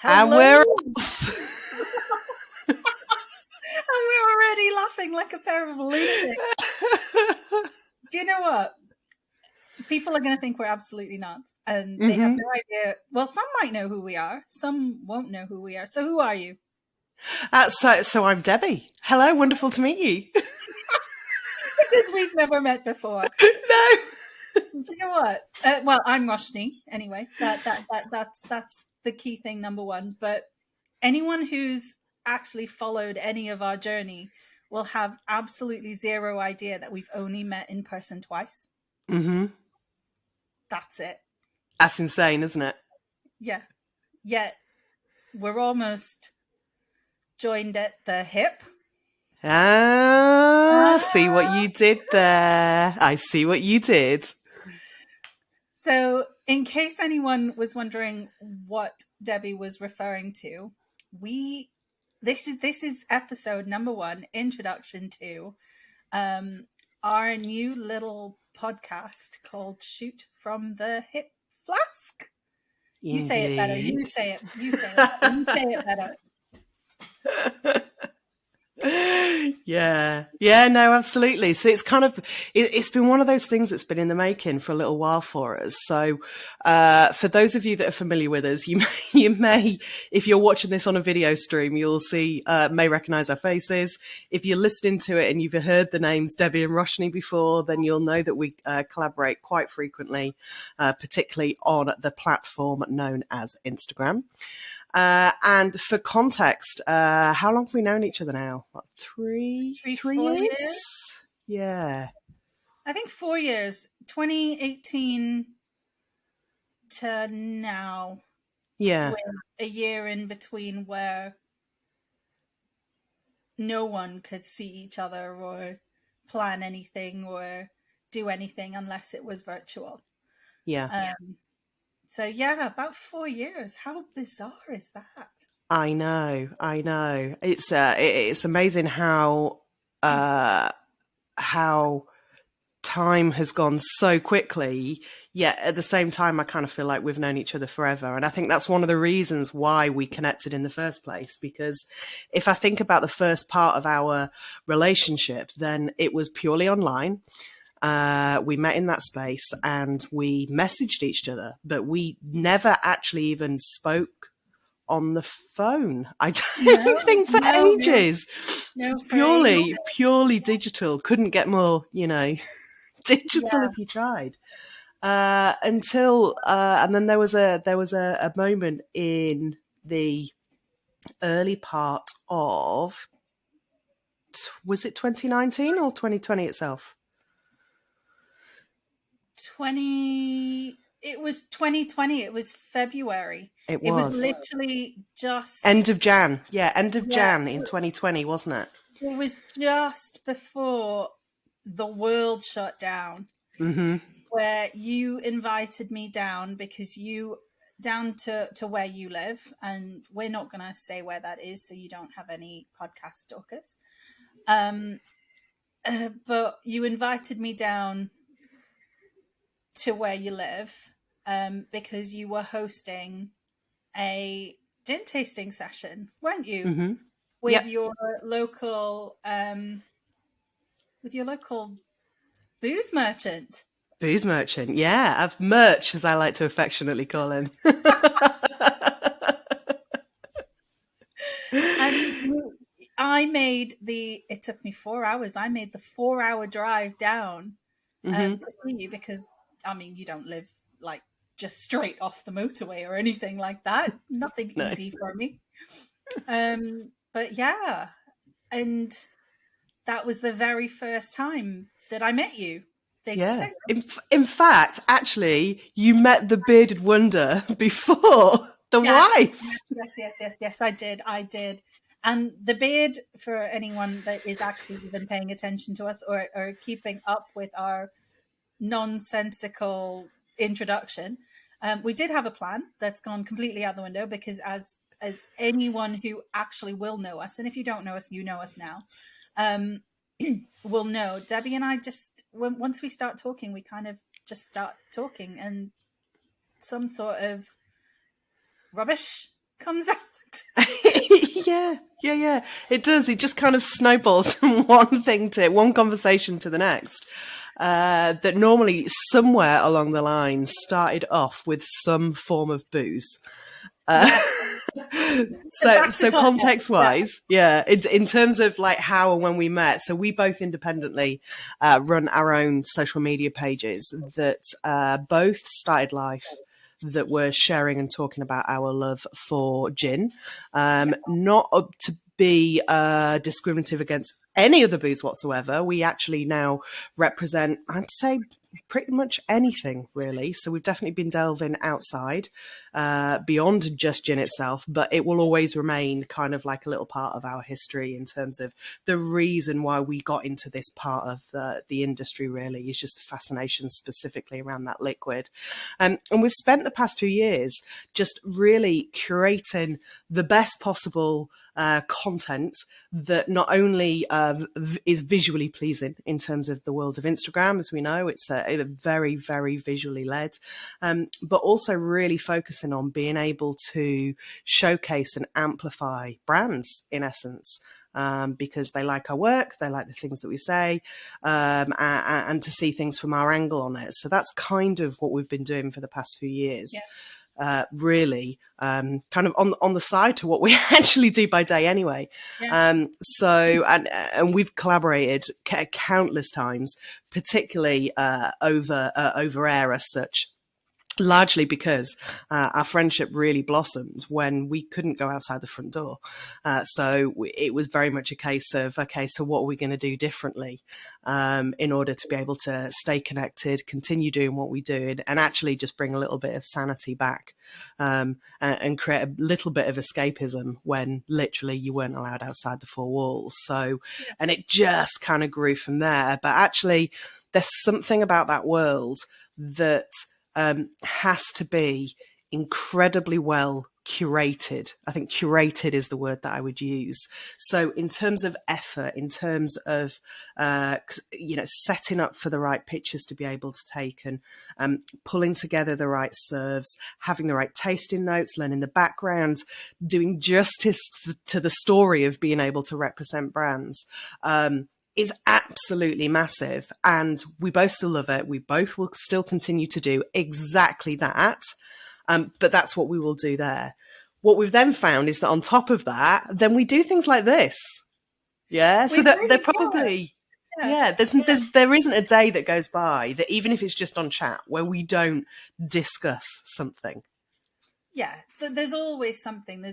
And Hello. we're And off. we're already laughing like a pair of lunatics. Do you know what? People are going to think we're absolutely nuts, and they have no idea. Well, some might know who we are. Some won't know who we are. So who are you? So I'm Debbie. Hello, wonderful to meet you. Because we've never met before. No. Do you know what? Well, I'm Roshni anyway. That's the key thing, number one. But anyone who's actually followed any of our journey will have absolutely zero idea that we've only met in person twice. Mm-hmm. That's it. That's insane, isn't it? Yeah. Yet we're almost joined at the hip. See what you did there. I see what you did. So, in case anyone was wondering what Debbie was referring to, this is episode number 1, introduction to our new little podcast called Shoot from the Hip Flask. You say it better. You say it. You say it. You say it better. Yeah, no, absolutely. So it's kind of, it's been one of those things that's been in the making for a little while for us. So, for those of you that are familiar with us, you may, if you're watching this on a video stream, you'll may recognize our faces. If you're listening to it and you've heard the names Debbie and Roshni before, then you'll know that we collaborate quite frequently, particularly on the platform known as Instagram. And for context, how long have we known each other now? What, three 4 years? Yeah. I think 4 years, 2018 to now. Yeah. With a year in between where no one could see each other or plan anything or do anything unless it was virtual. Yeah. So yeah, about 4 years. How bizarre is that? I know. It's amazing how time has gone so quickly, yet at the same time I kind of feel like we've known each other forever. And I think that's one of the reasons why we connected in the first place, because if I think about the first part of our relationship, then it was purely online. We met in that space and we messaged each other, but we never actually even spoke on the phone. I don't think for ages. It's purely digital. Couldn't get more, digital if you tried. Until and then there was a moment in the early part of, was it 2019 or 2020 itself? It was 2020. It was February. It was literally just end of Jan. Yeah, end of Jan in 2020, wasn't it? It was just before the world shut down. Mm-hmm. Where you invited me down because down to where you live, and we're not going to say where that is so you don't have any podcast stalkers. But you invited me down to where you live because you were hosting a gin tasting session, weren't you? Mm-hmm. With your local booze merchant. Booze merchant, yeah. Merch, as I like to affectionately call him. And it took me 4 hours. I made the 4-hour drive down to see you because, you don't live like just straight off the motorway or anything like that. Nothing easy for me. But yeah, and that was the very first time that I met you. Yeah. In fact, actually, you met the bearded wonder before the wife. Yes, I did. And the beard, for anyone that is actually even paying attention to us or keeping up with our nonsensical introduction, we did have a plan that's gone completely out the window because as anyone who actually will know us, and if you don't know us, you know us now, will know, Debbie and I once we start talking, we kind of just start talking, and some sort of rubbish comes out. Yeah. It does. It just kind of snowballs from one conversation to the next. That normally somewhere along the line started off with some form of booze. So context wise, in terms of like how and when we met, so we both independently run our own social media pages that both started life that were sharing and talking about our love for gin, not up to be discriminative against any other booze whatsoever. We actually now represent, I'd say, pretty much anything really. So we've definitely been delving outside, beyond just gin itself, but it will always remain kind of like a little part of our history in terms of the reason why we got into this part of the industry really is just the fascination specifically around that liquid. And we've spent the past few years just really curating the best possible content that not only is visually pleasing in terms of the world of Instagram, as we know, it's a very, very visually led, but also really focusing on being able to showcase and amplify brands in essence. Because they like our work, they like the things that we say, and to see things from our angle on it. So that's kind of what we've been doing for the past few years. Yeah. Really kind of on the side to what we actually do by day anyway. So we've collaborated countless times, particularly over air as such. Largely because our friendship really blossomed when we couldn't go outside the front door. So it was very much a case of, okay, so what are we going to do differently in order to be able to stay connected, continue doing what we do, and actually just bring a little bit of sanity back and create a little bit of escapism when literally you weren't allowed outside the four walls. So, and it just kind of grew from there. But actually, there's something about that world that has to be incredibly well curated. I think curated is the word that I would use. So in terms of effort, in terms of, setting up for the right pictures to be able to take and pulling together the right serves, having the right tasting notes, learning the background, doing justice to the story of being able to represent brands, is absolutely massive. And we both still love it. We both will still continue to do exactly that. But that's what we will do there. What we've then found is that on top of that, then we do things like this. Yeah. So that they're probably, there isn't a day that goes by that even if it's just on chat where we don't discuss something. Yeah. So there's always something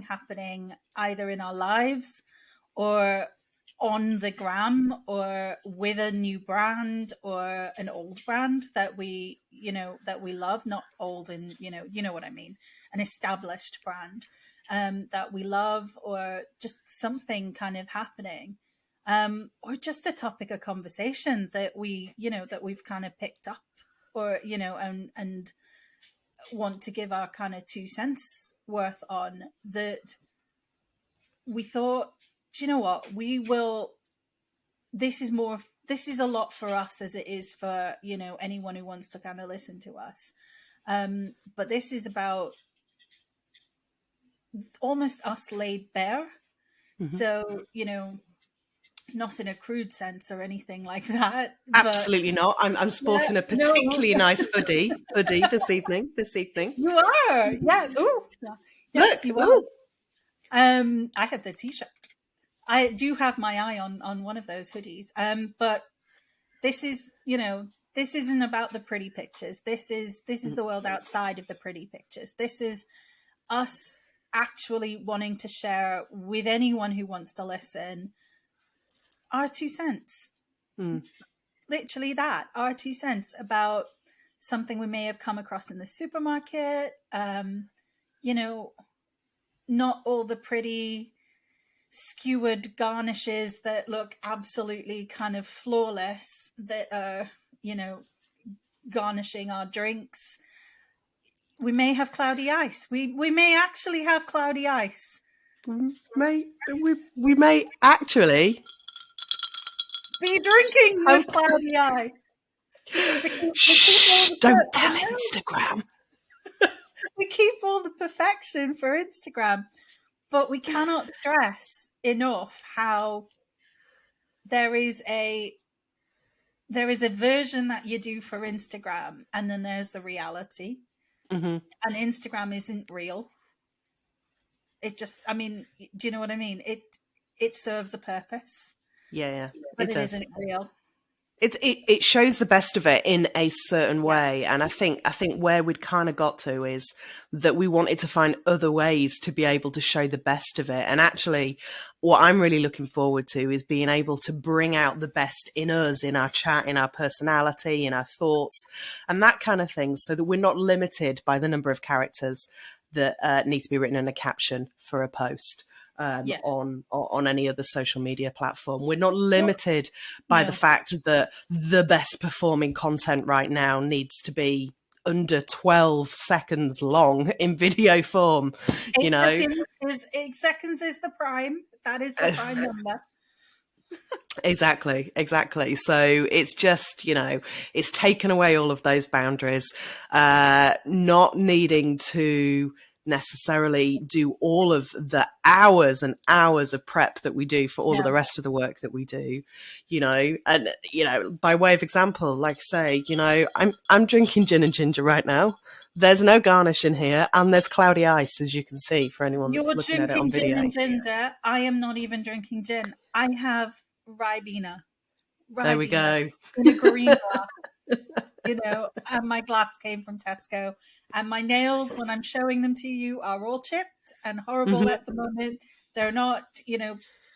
happening either in our lives or on the gram or with a new brand or an old brand that we love, not old and you know what I mean, an established brand that we love, or just something kind of happening, or just a topic of conversation that we've kind of picked up, or and want to give our kind of 2 cents worth on that. We thought, do you know what, this is a lot for us as it is for anyone who wants to kind of listen to us, but this is about almost us laid bare. So not in a crude sense or anything like that. Absolutely not. I'm sporting a particularly nice hoodie this evening. You are, yeah. Ooh, yes, you are. I have the t-shirt. I do have my eye on one of those hoodies. But this is, this isn't about the pretty pictures. This is the world outside of the pretty pictures. This is us actually wanting to share with anyone who wants to listen our 2 cents. Literally that, our 2 cents about something we may have come across in the supermarket. Not all the pretty skewered garnishes that look absolutely kind of flawless that are, garnishing our drinks. We may have cloudy ice. We may actually have cloudy ice. We may actually be drinking with cloudy ice. Shh, don't tell Instagram. We keep all the perfection for Instagram. But we cannot stress enough how there is a version that you do for Instagram, and then there's the reality. Mm-hmm. And Instagram isn't real. It just, I mean, do you know what I mean? It serves a purpose, Yeah, but it it does. isn't real. It shows the best of it in a certain way, and I think where we'd kind of got to is that we wanted to find other ways to be able to show the best of it. And actually, what I'm really looking forward to is being able to bring out the best in us, in our chat, in our personality, in our thoughts, and that kind of thing, so that we're not limited by the number of characters that need to be written in a caption for a post. On any other social media platform. We're not limited by the fact that the best performing content right now needs to be under 12 seconds long in video form. 8 seconds is the prime. That is the prime number. Exactly. So it's just, it's taken away all of those boundaries, not needing to necessarily do all of the hours and hours of prep that we do for all of the rest of the work that we do, and, by way of example, like say, I'm drinking gin and ginger right now. There's no garnish in here, and there's cloudy ice, as you can see, for anyone that's looking at it on video. You're drinking gin and ginger. I am not even drinking gin. I have Ribena. There we go. In a green glass. And my glass came from Tesco. And my nails, when I'm showing them to you, are all chipped and horrible at the moment. They're not,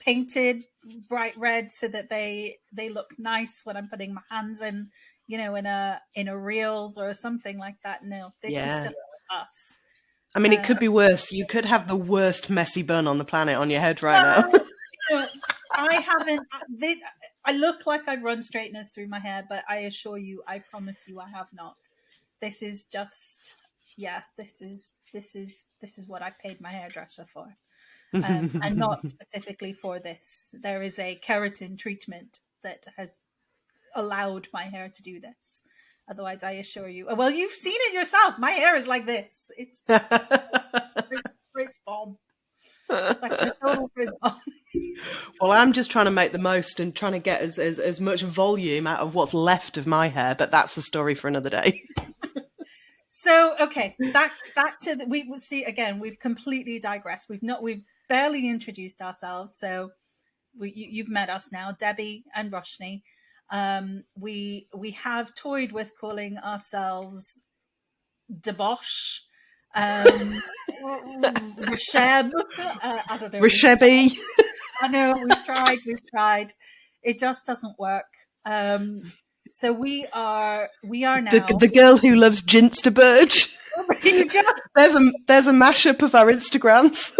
painted bright red so that they look nice when I'm putting my hands in, in a reels or something like that. No, this is just us. I mean, it could be worse. You could have the worst messy bun on the planet on your head right now. I haven't. I look like I've run straighteners through my hair, but I assure you, I promise you, I have not. This is just, this is what I paid my hairdresser for, and not specifically for this. There is a keratin treatment that has allowed my hair to do this. Otherwise, I assure you, well, you've seen it yourself. My hair is like this. It's frizz bomb. Like a total frizz bomb. Well, I'm just trying to make the most and trying to get as much volume out of what's left of my hair, but that's a story for another day. So, okay, back to we will see again. We've completely digressed. We've barely introduced ourselves. So, you've met us now, Debbie and Roshni. We have toyed with calling ourselves Debosh. Rasheb. I don't know. Rashebi. I know, we've tried. It just doesn't work. So we are now the girl who loves Ginsterburge. There's a mashup of our Instagrams.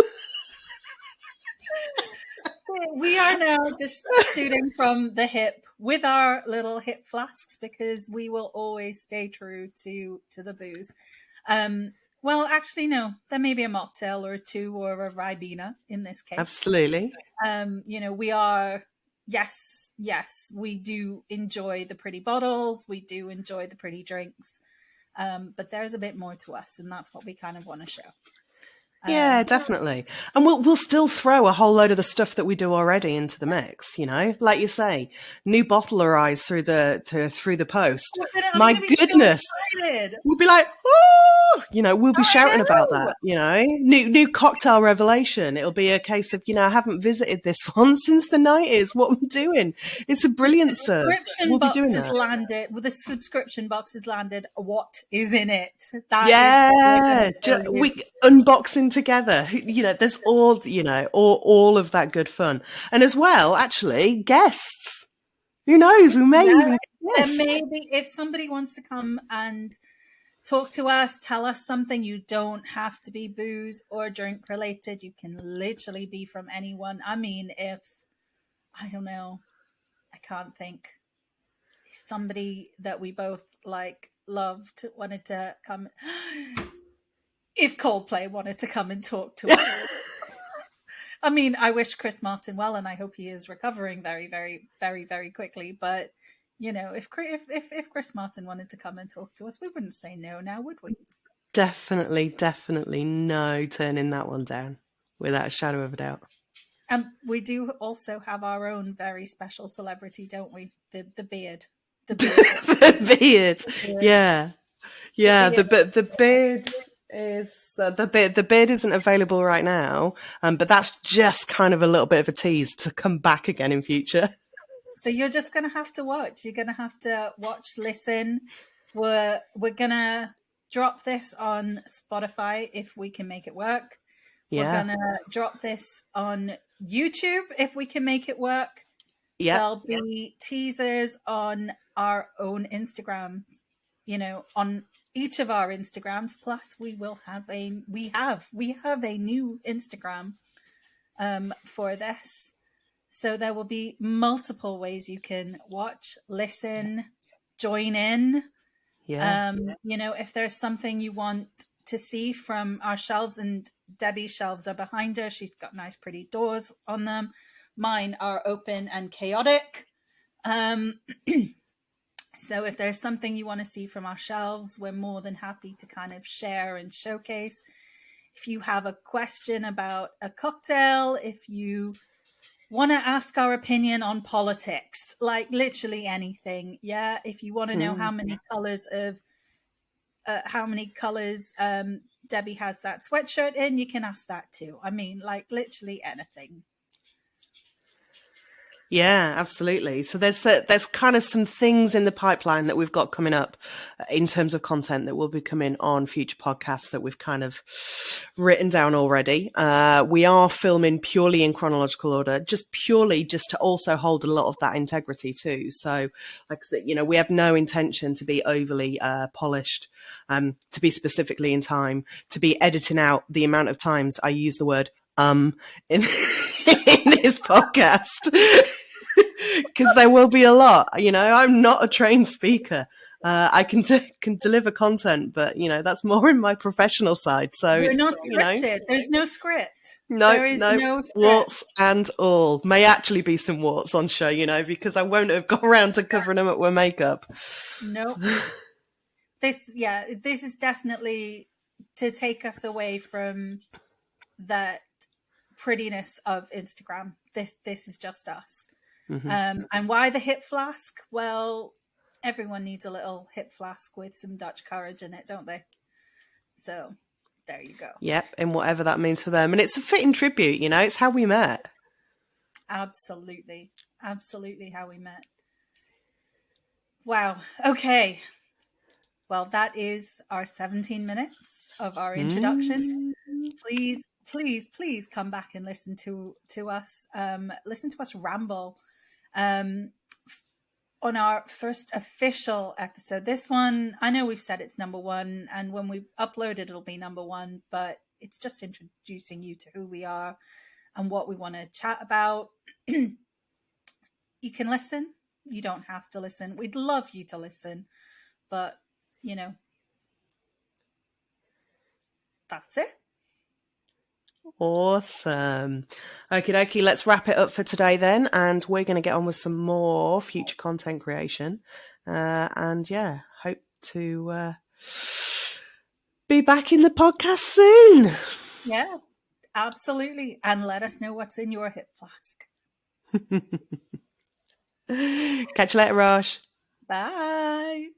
We are now just shooting from the hip with our little hip flasks, because we will always stay true to the booze. Well, actually, no. There may be a mocktail or two or a Ribena in this case. Absolutely. We are, yes, we do enjoy the pretty bottles. We do enjoy the pretty drinks. But there's a bit more to us, and that's what we kind of want to show. Yeah, definitely. And we'll still throw a whole load of the stuff that we do already into the mix, like you say, new bottle arrives through the post. My goodness. So we'll be like, oh, we'll be shouting about that, new cocktail revelation. It'll be a case of, I haven't visited this one since the 90s. What I'm doing. It's a brilliant serve. We'll be doing that. Landed with the subscription box has landed. What is in it? We unboxing together, there's all of that good fun, and as well, actually, guests. Who knows? We may even get guests. And maybe if somebody wants to come and talk to us, tell us something. You don't have to be booze or drink related. You can literally be from anyone. I mean, if I don't know, I can't think. If somebody that we both loved wanted to come. If Coldplay wanted to come and talk to us. I mean, I wish Chris Martin well, and I hope he is recovering very, very, very, very quickly. But, if Chris Martin wanted to come and talk to us, we wouldn't say no now, would we? definitely no turning that one down without a shadow of a doubt. We do also have our own very special celebrity, don't we? The beard. The beard. The beard. Yeah. Yeah. The beard is the beard isn't available right now, but that's just kind of a little bit of a tease to come back again in future. So you're just gonna have to watch. You're gonna have to watch, listen. We're gonna drop this on Spotify if we can make it work. We're Yeah. gonna drop this on YouTube if we can make it work. Yeah. There'll be teasers on our own Instagrams, on each of our Instagrams. Plus, we have a new Instagram for this. So there will be multiple ways you can watch, listen, join in. Yeah. If there's something you want to see from our shelves, and Debbie's shelves are behind her. She's got nice, pretty doors on them. Mine are open and chaotic. So if there's something you want to see from our shelves, we're more than happy to kind of share and showcase. If you have a question about a cocktail, if you want to ask our opinion on politics, like literally anything. Yeah. If you want to know how many colors Debbie has that sweatshirt in, you can ask that too. I mean, like literally anything. Yeah, absolutely. So there's kind of some things in the pipeline that we've got coming up in terms of content that will be coming on future podcasts that we've kind of written down already. We are filming purely in chronological order, just to also hold a lot of that integrity too. So like I said, we have no intention to be overly polished, to be specifically in time, to be editing out the amount of times I use the word in in this podcast. Because there will be a lot. I'm not a trained speaker. I can deliver content, but that's more in my professional side. So We're it's not scripted. There's no script. No, there is no script. Warts and all. May actually be some warts on show, because I won't have got around to covering them up with makeup. Nope. This is definitely to take us away from that prettiness of Instagram. This is just us. And why the hip flask? Well, everyone needs a little hip flask with some Dutch courage in it, don't they? So there you go. Yep, and whatever that means for them. And it's a fitting tribute, it's how we met. Absolutely how we met. Wow. Okay. Well, that is our 17 minutes of our introduction. Please come back and listen to us. Listen to us ramble on our first official episode. This one, I know we've said it's number one, and when we upload it, it'll be number one, but it's just introducing you to who we are and what we want to chat about. You can listen. You don't have to listen. We'd love you to listen, but that's it. Awesome. Okie dokie, let's wrap it up for today then, and we're going to get on with some more future content creation. And yeah, hope to be back in the podcast soon. Yeah, absolutely. And let us know what's in your hip flask. Catch you later, Rosh. Bye.